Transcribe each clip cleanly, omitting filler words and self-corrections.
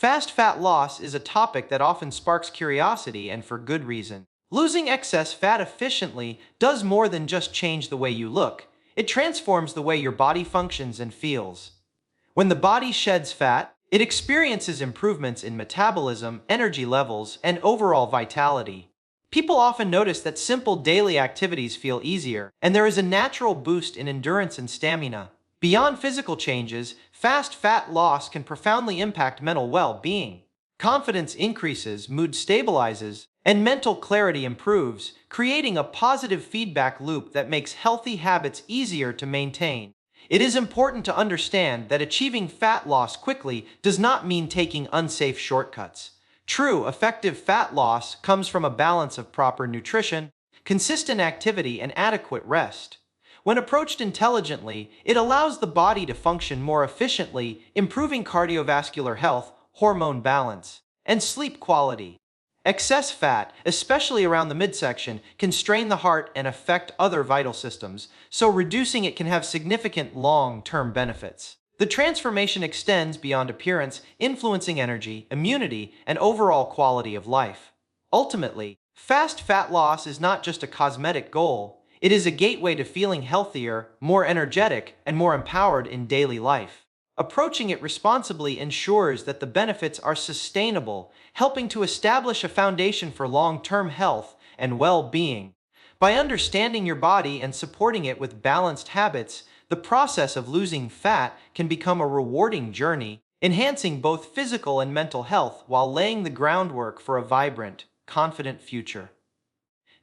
Fast fat loss is a topic that often sparks curiosity, and for good reason. Losing excess fat efficiently does more than just change the way you look. It transforms the way your body functions and feels. When the body sheds fat, it experiences improvements in metabolism, energy levels, and overall vitality. People often notice that simple daily activities feel easier, and there is a natural boost in endurance and stamina. Beyond physical changes, fast fat loss can profoundly impact mental well-being. Confidence increases, mood stabilizes, and mental clarity improves, creating a positive feedback loop that makes healthy habits easier to maintain. It is important to understand that achieving fat loss quickly does not mean taking unsafe shortcuts. True, effective fat loss comes from a balance of proper nutrition, consistent activity, and adequate rest. When approached intelligently, it allows the body to function more efficiently, improving cardiovascular health, hormone balance, and sleep quality. Excess fat, especially around the midsection, can strain the heart and affect other vital systems, so reducing it can have significant long-term benefits. The transformation extends beyond appearance, influencing energy, immunity, and overall quality of life. Ultimately, fast fat loss is not just a cosmetic goal. It is a gateway to feeling healthier, more energetic, and more empowered in daily life. Approaching it responsibly ensures that the benefits are sustainable, helping to establish a foundation for long-term health and well-being. By understanding your body and supporting it with balanced habits, the process of losing fat can become a rewarding journey, enhancing both physical and mental health while laying the groundwork for a vibrant, confident future.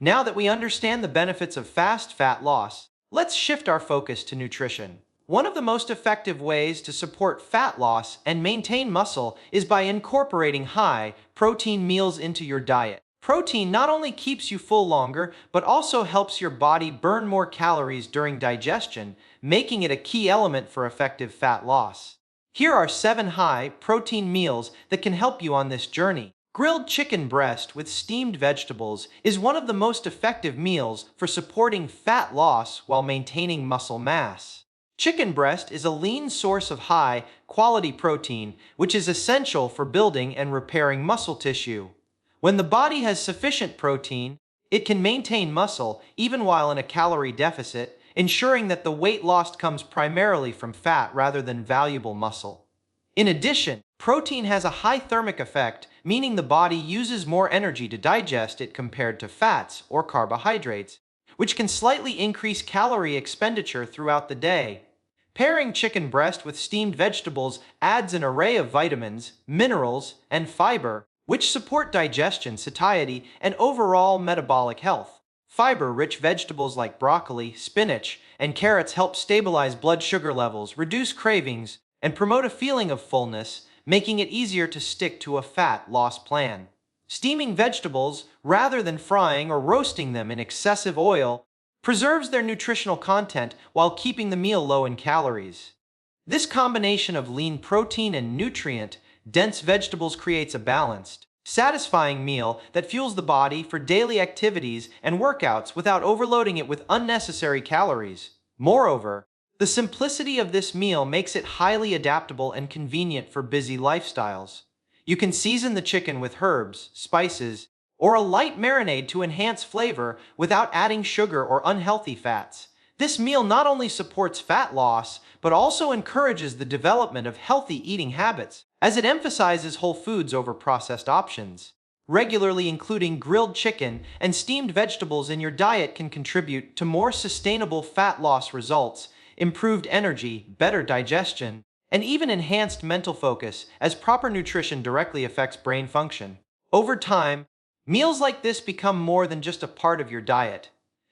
Now that we understand the benefits of fast fat loss, let's shift our focus to nutrition. One of the most effective ways to support fat loss and maintain muscle is by incorporating high-protein meals into your diet. Protein not only keeps you full longer, but also helps your body burn more calories during digestion, making it a key element for effective fat loss. Here are 7 high-protein meals that can help you on this journey. Grilled chicken breast with steamed vegetables is one of the most effective meals for supporting fat loss while maintaining muscle mass. Chicken breast is a lean source of high-quality protein, which is essential for building and repairing muscle tissue. When the body has sufficient protein, it can maintain muscle even while in a calorie deficit, ensuring that the weight lost comes primarily from fat rather than valuable muscle. In addition, protein has a high thermic effect, meaning the body uses more energy to digest it compared to fats or carbohydrates, which can slightly increase calorie expenditure throughout the day. Pairing chicken breast with steamed vegetables adds an array of vitamins, minerals, and fiber, which support digestion, satiety, and overall metabolic health. Fiber-rich vegetables like broccoli, spinach, and carrots help stabilize blood sugar levels, reduce cravings, and promote a feeling of fullness, making it easier to stick to a fat loss plan. Steaming vegetables, rather than frying or roasting them in excessive oil, preserves their nutritional content while keeping the meal low in calories. This combination of lean protein and nutrient-dense vegetables creates a balanced, satisfying meal that fuels the body for daily activities and workouts without overloading it with unnecessary calories. Moreover, the simplicity of this meal makes it highly adaptable and convenient for busy lifestyles. You can season the chicken with herbs, spices, or a light marinade to enhance flavor without adding sugar or unhealthy fats. This meal not only supports fat loss, but also encourages the development of healthy eating habits, as it emphasizes whole foods over processed options. Regularly including grilled chicken and steamed vegetables in your diet can contribute to more sustainable fat loss results, improved energy, better digestion, and even enhanced mental focus, as proper nutrition directly affects brain function. Over time, meals like this become more than just a part of your diet.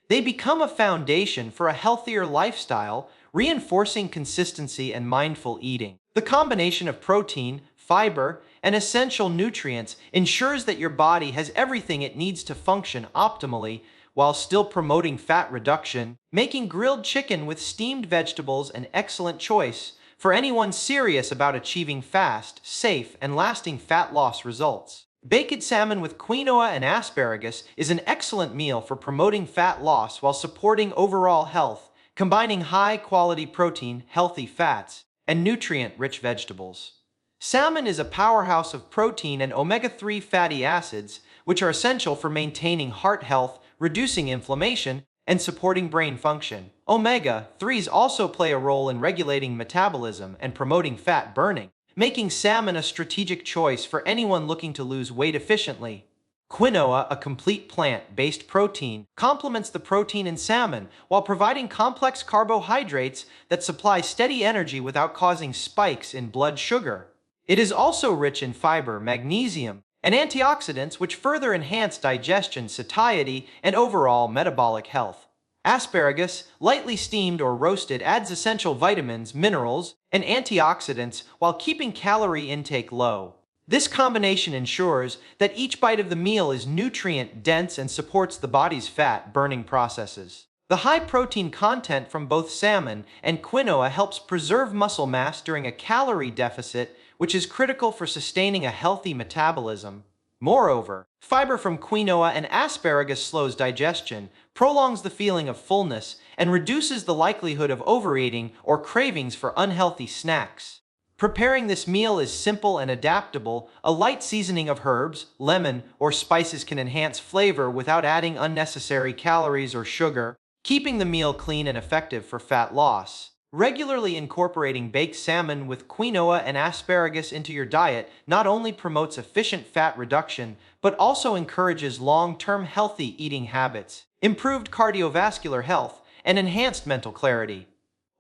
They become a foundation for a healthier lifestyle, reinforcing consistency and mindful eating. The combination of protein, fiber, and essential nutrients ensures that your body has everything it needs to function optimally, while still promoting fat reduction, making grilled chicken with steamed vegetables an excellent choice for anyone serious about achieving fast, safe, and lasting fat loss results. Baked salmon with quinoa and asparagus is an excellent meal for promoting fat loss while supporting overall health, combining high-quality protein, healthy fats, and nutrient-rich vegetables. Salmon is a powerhouse of protein and omega-3 fatty acids, which are essential for maintaining heart health, reducing inflammation, and supporting brain function. Omega-3s also play a role in regulating metabolism and promoting fat burning, making salmon a strategic choice for anyone looking to lose weight efficiently. Quinoa, a complete plant-based protein, complements the protein in salmon while providing complex carbohydrates that supply steady energy without causing spikes in blood sugar. It is also rich in fiber, magnesium, and antioxidants which further enhance digestion, satiety, and overall metabolic health. Asparagus, lightly steamed or roasted, adds essential vitamins, minerals, and antioxidants while keeping calorie intake low. This combination ensures that each bite of the meal is nutrient-dense and supports the body's fat-burning processes. The high protein content from both salmon and quinoa helps preserve muscle mass during a calorie deficit, which is critical for sustaining a healthy metabolism. Moreover, fiber from quinoa and asparagus slows digestion, prolongs the feeling of fullness, and reduces the likelihood of overeating or cravings for unhealthy snacks. Preparing this meal is simple and adaptable. A light seasoning of herbs, lemon, or spices can enhance flavor without adding unnecessary calories or sugar, keeping the meal clean and effective for fat loss. Regularly incorporating baked salmon with quinoa and asparagus into your diet not only promotes efficient fat reduction, but also encourages long-term healthy eating habits, improved cardiovascular health, and enhanced mental clarity.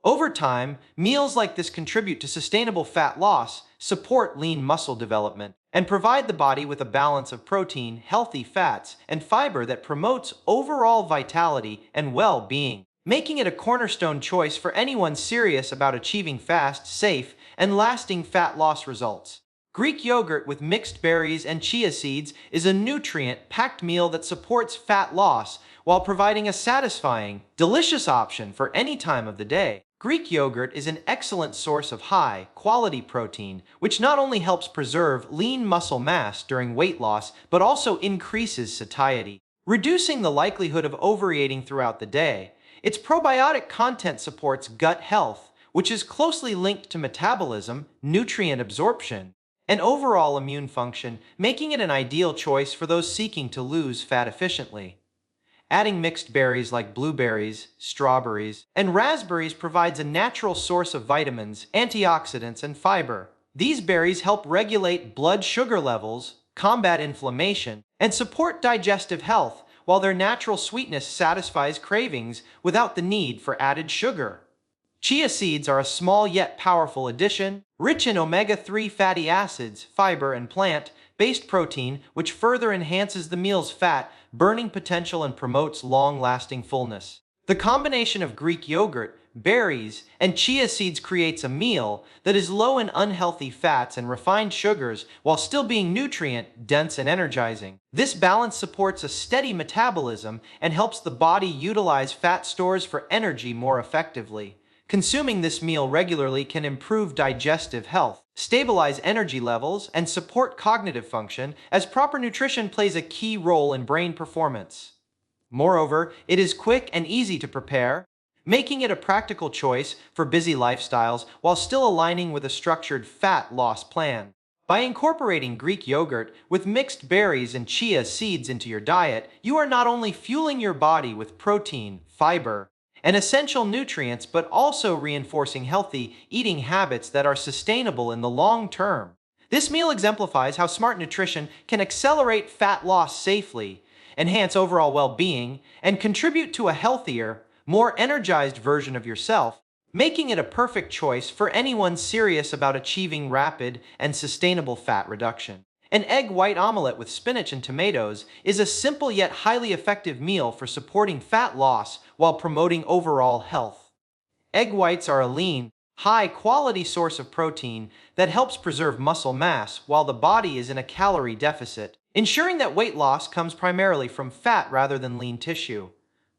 Over time, meals like this contribute to sustainable fat loss, support lean muscle development, and provide the body with a balance of protein, healthy fats, and fiber that promotes overall vitality and well-being, making it a cornerstone choice for anyone serious about achieving fast, safe, and lasting fat loss results. Greek yogurt with mixed berries and chia seeds is a nutrient-packed meal that supports fat loss while providing a satisfying, delicious option for any time of the day. Greek yogurt is an excellent source of high-quality protein, which not only helps preserve lean muscle mass during weight loss, but also increases satiety, reducing the likelihood of overeating throughout the day. Its probiotic content supports gut health, which is closely linked to metabolism, nutrient absorption, and overall immune function, making it an ideal choice for those seeking to lose fat efficiently. Adding mixed berries like blueberries, strawberries, and raspberries provides a natural source of vitamins, antioxidants, and fiber. These berries help regulate blood sugar levels, combat inflammation, and support digestive health, while their natural sweetness satisfies cravings without the need for added sugar. Chia seeds are a small yet powerful addition, rich in omega-3 fatty acids, fiber, and plant-based protein, which further enhances the meal's fat-burning potential and promotes long-lasting fullness. The combination of Greek yogurt, berries, and chia seeds creates a meal that is low in unhealthy fats and refined sugars while still being nutrient-dense and energizing. This balance supports a steady metabolism and helps the body utilize fat stores for energy more effectively. Consuming this meal regularly can improve digestive health, stabilize energy levels, and support cognitive function, as proper nutrition plays a key role in brain performance. Moreover, it is quick and easy to prepare, making it a practical choice for busy lifestyles while still aligning with a structured fat loss plan. By incorporating Greek yogurt with mixed berries and chia seeds into your diet, you are not only fueling your body with protein, fiber, and essential nutrients, but also reinforcing healthy eating habits that are sustainable in the long term. This meal exemplifies how smart nutrition can accelerate fat loss safely, enhance overall well-being, and contribute to a healthier, more energized version of yourself, making it a perfect choice for anyone serious about achieving rapid and sustainable fat reduction. An egg white omelette with spinach and tomatoes is a simple yet highly effective meal for supporting fat loss while promoting overall health. Egg whites are a lean, high-quality source of protein that helps preserve muscle mass while the body is in a calorie deficit, ensuring that weight loss comes primarily from fat rather than lean tissue.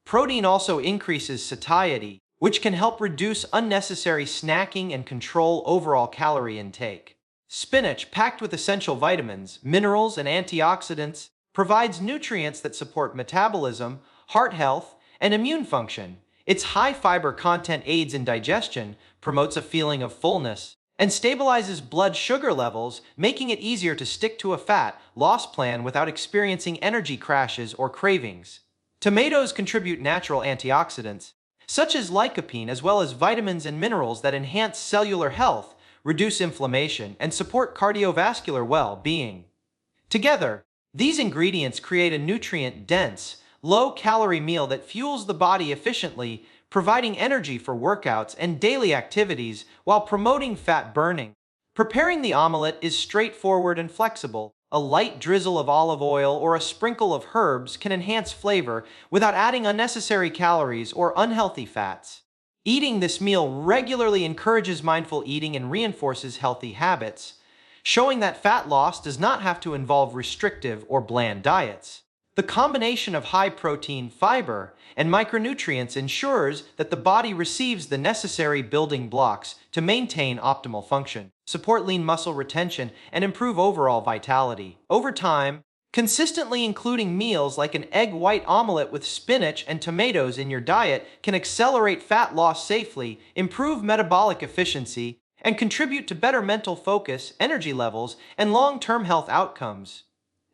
Protein also increases satiety, which can help reduce unnecessary snacking and control overall calorie intake. Spinach, packed with essential vitamins, minerals, and antioxidants, provides nutrients that support metabolism, heart health, and immune function. Its high fiber content aids in digestion, promotes a feeling of fullness, and stabilizes blood sugar levels, making it easier to stick to a fat loss plan without experiencing energy crashes or cravings. Tomatoes contribute natural antioxidants, such as lycopene, as well as vitamins and minerals that enhance cellular health, reduce inflammation, and support cardiovascular well-being. Together, these ingredients create a nutrient-dense, low-calorie meal that fuels the body efficiently, providing energy for workouts and daily activities while promoting fat burning. Preparing the omelette is straightforward and flexible. A light drizzle of olive oil or a sprinkle of herbs can enhance flavor without adding unnecessary calories or unhealthy fats. Eating this meal regularly encourages mindful eating and reinforces healthy habits, showing that fat loss does not have to involve restrictive or bland diets. The combination of high protein, fiber, and micronutrients ensures that the body receives the necessary building blocks to maintain optimal function, support lean muscle retention, and improve overall vitality. Over time, consistently including meals like an egg white omelette with spinach and tomatoes in your diet can accelerate fat loss safely, improve metabolic efficiency, and contribute to better mental focus, energy levels, and long-term health outcomes.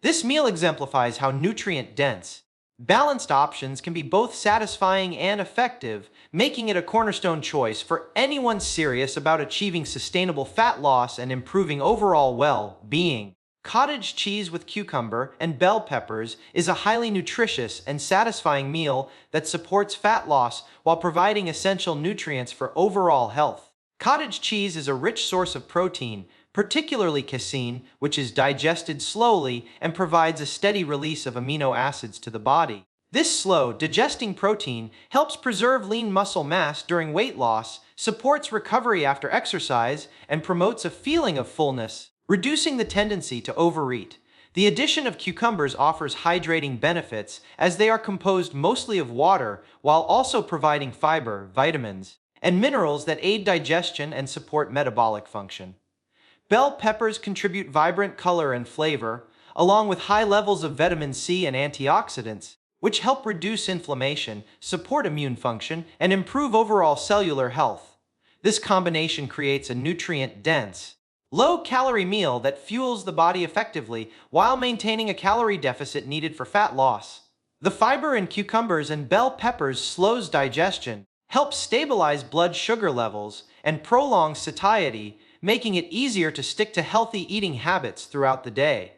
This meal exemplifies how nutrient-dense, balanced options can be both satisfying and effective, making it a cornerstone choice for anyone serious about achieving sustainable fat loss and improving overall well-being. Cottage cheese with cucumber and bell peppers is a highly nutritious and satisfying meal that supports fat loss while providing essential nutrients for overall health. Cottage cheese is a rich source of protein, particularly casein, which is digested slowly and provides a steady release of amino acids to the body. This slow digesting protein helps preserve lean muscle mass during weight loss, supports recovery after exercise, and promotes a feeling of fullness, reducing the tendency to overeat. The addition of cucumbers offers hydrating benefits as they are composed mostly of water while also providing fiber, vitamins, and minerals that aid digestion and support metabolic function. Bell peppers contribute vibrant color and flavor, along with high levels of vitamin C and antioxidants, which help reduce inflammation, support immune function, and improve overall cellular health. This combination creates a nutrient-dense, low-calorie meal that fuels the body effectively while maintaining a calorie deficit needed for fat loss. The fiber in cucumbers and bell peppers slows digestion, helps stabilize blood sugar levels, and prolongs satiety, making it easier to stick to healthy eating habits throughout the day.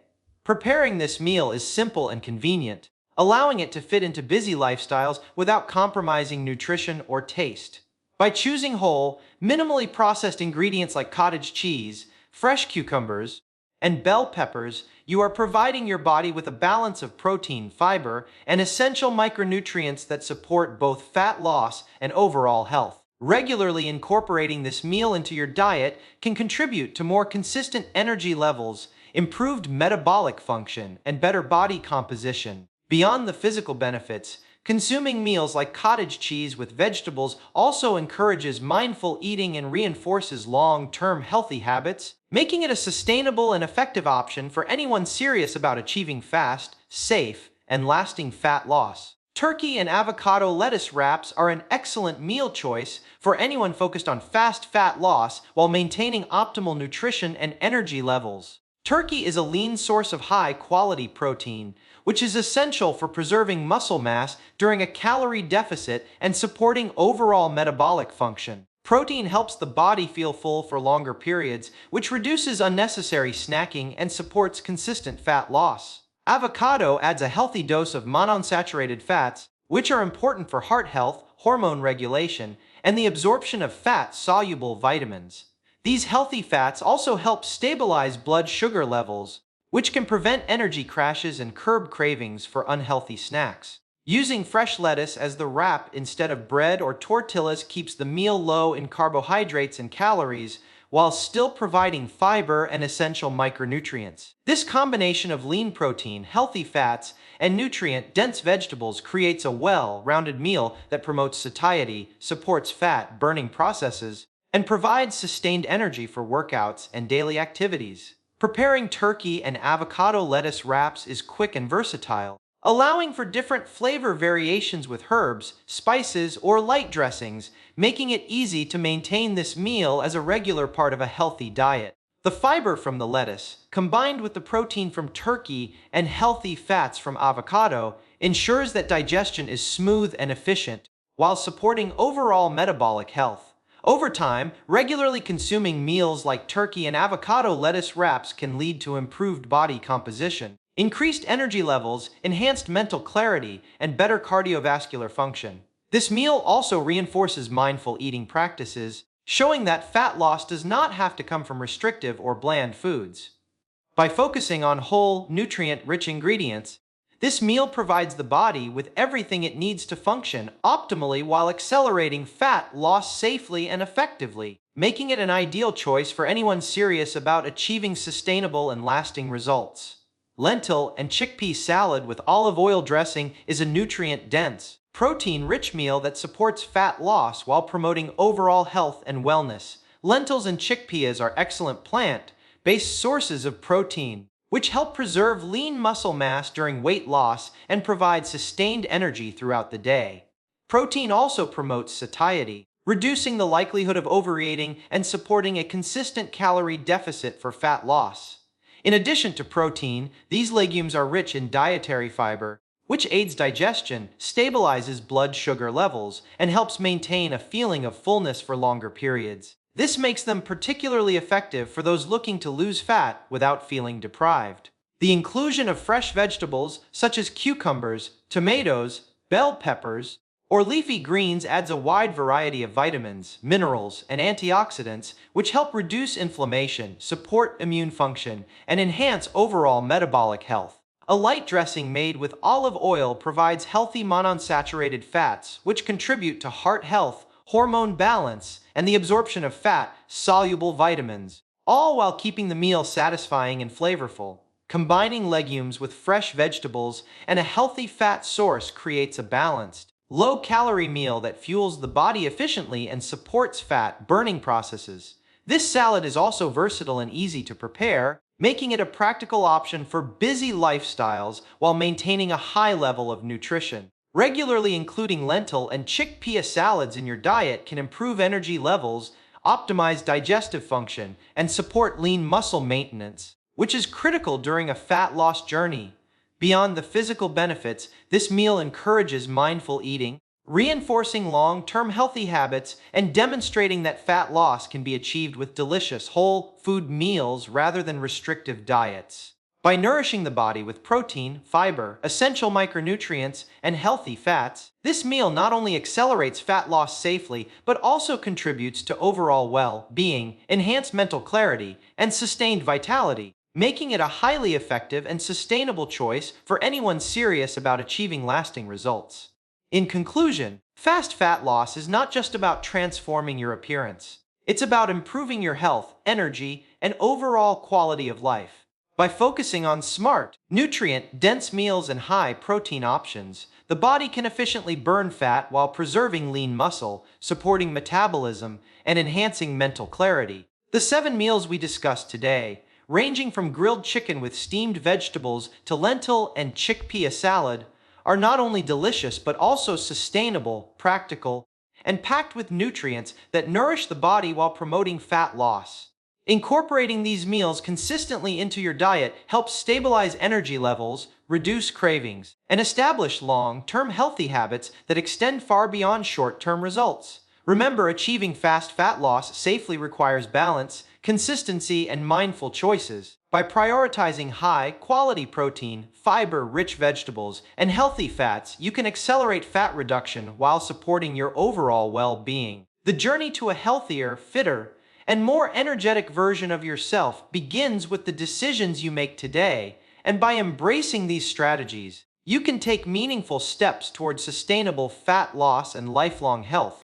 Preparing this meal is simple and convenient, allowing it to fit into busy lifestyles without compromising nutrition or taste. By choosing whole, minimally processed ingredients like cottage cheese, fresh cucumbers, and bell peppers, you are providing your body with a balance of protein, fiber, and essential micronutrients that support both fat loss and overall health. Regularly incorporating this meal into your diet can contribute to more consistent energy levels, improved metabolic function, and better body composition. Beyond the physical benefits, consuming meals like cottage cheese with vegetables also encourages mindful eating and reinforces long-term healthy habits, making it a sustainable and effective option for anyone serious about achieving fast, safe, and lasting fat loss. Turkey and avocado lettuce wraps are an excellent meal choice for anyone focused on fast fat loss while maintaining optimal nutrition and energy levels. Turkey is a lean source of high-quality protein, which is essential for preserving muscle mass during a calorie deficit and supporting overall metabolic function. Protein helps the body feel full for longer periods, which reduces unnecessary snacking and supports consistent fat loss. Avocado adds a healthy dose of monounsaturated fats, which are important for heart health, hormone regulation, and the absorption of fat-soluble vitamins. These healthy fats also help stabilize blood sugar levels, which can prevent energy crashes and curb cravings for unhealthy snacks. Using fresh lettuce as the wrap instead of bread or tortillas keeps the meal low in carbohydrates and calories, while still providing fiber and essential micronutrients. This combination of lean protein, healthy fats, and nutrient-dense vegetables creates a well-rounded meal that promotes satiety, supports fat-burning processes, and provides sustained energy for workouts and daily activities. Preparing turkey and avocado lettuce wraps is quick and versatile, allowing for different flavor variations with herbs, spices, or light dressings, making it easy to maintain this meal as a regular part of a healthy diet. The fiber from the lettuce, combined with the protein from turkey and healthy fats from avocado, ensures that digestion is smooth and efficient, while supporting overall metabolic health. Over time, regularly consuming meals like turkey and avocado lettuce wraps can lead to improved body composition, increased energy levels, enhanced mental clarity, and better cardiovascular function. This meal also reinforces mindful eating practices, showing that fat loss does not have to come from restrictive or bland foods. By focusing on whole, nutrient-rich ingredients, this meal provides the body with everything it needs to function optimally while accelerating fat loss safely and effectively, making it an ideal choice for anyone serious about achieving sustainable and lasting results. Lentil and chickpea salad with olive oil dressing is a nutrient-dense, protein-rich meal that supports fat loss while promoting overall health and wellness. Lentils and chickpeas are excellent plant-based sources of protein, which help preserve lean muscle mass during weight loss and provide sustained energy throughout the day. Protein also promotes satiety, reducing the likelihood of overeating and supporting a consistent calorie deficit for fat loss. In addition to protein, these legumes are rich in dietary fiber, which aids digestion, stabilizes blood sugar levels, and helps maintain a feeling of fullness for longer periods. This makes them particularly effective for those looking to lose fat without feeling deprived. The inclusion of fresh vegetables such as cucumbers, tomatoes, bell peppers, or leafy greens adds a wide variety of vitamins, minerals, and antioxidants which help reduce inflammation, support immune function, and enhance overall metabolic health. A light dressing made with olive oil provides healthy monounsaturated fats which contribute to heart health, hormone balance, and the absorption of fat-soluble vitamins, all while keeping the meal satisfying and flavorful. Combining legumes with fresh vegetables and a healthy fat source creates a balanced, low-calorie meal that fuels the body efficiently and supports fat-burning processes. This salad is also versatile and easy to prepare, making it a practical option for busy lifestyles while maintaining a high level of nutrition. Regularly including lentil and chickpea salads in your diet can improve energy levels, optimize digestive function, and support lean muscle maintenance, which is critical during a fat loss journey. Beyond the physical benefits, this meal encourages mindful eating, reinforcing long-term healthy habits and demonstrating that fat loss can be achieved with delicious whole food meals rather than restrictive diets. By nourishing the body with protein, fiber, essential micronutrients, and healthy fats, this meal not only accelerates fat loss safely, but also contributes to overall well-being, enhanced mental clarity, and sustained vitality, making it a highly effective and sustainable choice for anyone serious about achieving lasting results. In conclusion, fast fat loss is not just about transforming your appearance. It's about improving your health, energy, and overall quality of life. By focusing on smart, nutrient-dense meals and high-protein options, the body can efficiently burn fat while preserving lean muscle, supporting metabolism, and enhancing mental clarity. The 7 meals we discussed today, ranging from grilled chicken with steamed vegetables to lentil and chickpea salad, are not only delicious but also sustainable, practical, and packed with nutrients that nourish the body while promoting fat loss. Incorporating these meals consistently into your diet helps stabilize energy levels, reduce cravings, and establish long-term healthy habits that extend far beyond short-term results. Remember, achieving fast fat loss safely requires balance, consistency, and mindful choices. By prioritizing high-quality protein, fiber-rich vegetables, and healthy fats, you can accelerate fat reduction while supporting your overall well-being. The journey to a healthier, fitter, and more energetic version of yourself begins with the decisions you make today, and by embracing these strategies, you can take meaningful steps towards sustainable fat loss and lifelong health.